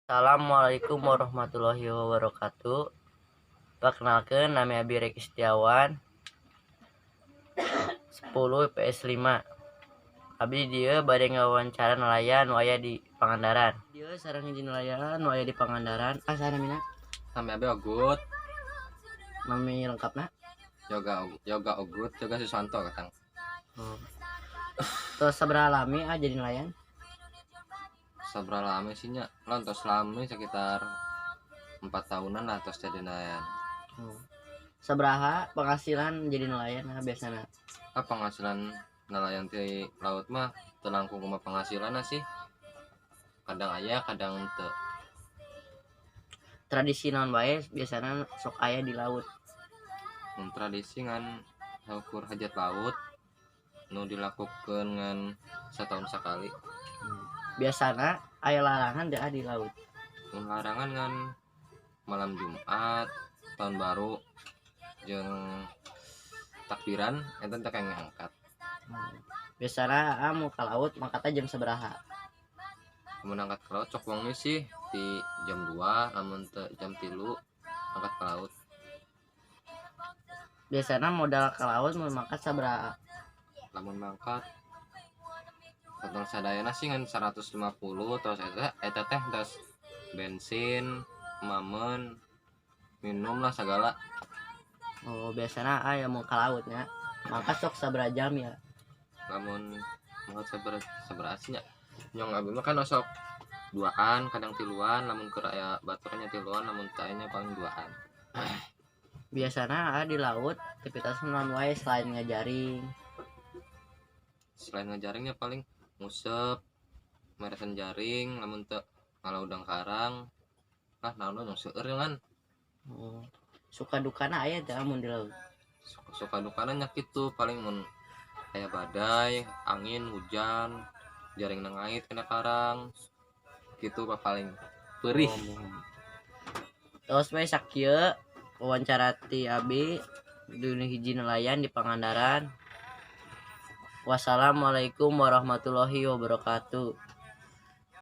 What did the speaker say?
Assalamualaikum warahmatullahi wabarakatuh. Perkenalkan, nama Abi Reki Setiawan, 10 IPS 5. Abi dia bade ngawawancara nelayan nu aya di Pangandaran. Dia sareng hiji nelayan nu aya di Pangandaran. Saramina? Nama Abi Ogut, Nami lengkapna? Yoga Ogut, Yoga Susanto katang. Terus sabaraha lami jadi nelayan? Sabra lama sih nya, lontos lama sekitar 4 tahunan lah terus jadi nelayan. Sabaraha penghasilan jadi nelayan biasana? Penghasilan nelayan di laut mah telangkung kuma penghasilan sih. Kadang aya, kadang teu. Tradisi naon bae biasana sok aya di laut? Tradisi ngan ukur hajat laut nu dilakukan ngan setahun sekali. Biasana aya larangan teu di laut? Larangan ngan malam Jumat, tahun baru jeung takbiran enten teh ngangkat. Biasana mau ke laut mangkatna jam sabaraha? Mun angkat ke laut cok wong sih di jam 2, namun jam 3 angkat ke laut. Biasana modal ke laut mau mangkat sabaraha? Lamun mangkat potong sadayana sih ngan 150 terus eta teh terus bensin, mamen, minum lah segala. Biasana aya mau ke lautnya mangkat sok sabaraha jam ya? Lamun mangkat sabaraha sih nya nyong abi mah kan osok 2an kadang 3an, lamun keur aya baturnya 3an, lamun teu aya paling 2an. Biasana di laut aktivitas naon wae selain ngajaring? Selain ngejaringnya paling ngusep, meresan jaring, lamun teu ngalaudang karang. Naon yang seueur kan. Suka dukana aya teh mun di laut? Suka dukana nya kitu paling mun aya badai, angin, hujan, jaring ngait kena karang. Gitu paling perih. Terus we sakieu wawancara ti Abi dunia hiji nelayan di Pangandaran. Wassalamualaikum warahmatullahi wabarakatuh.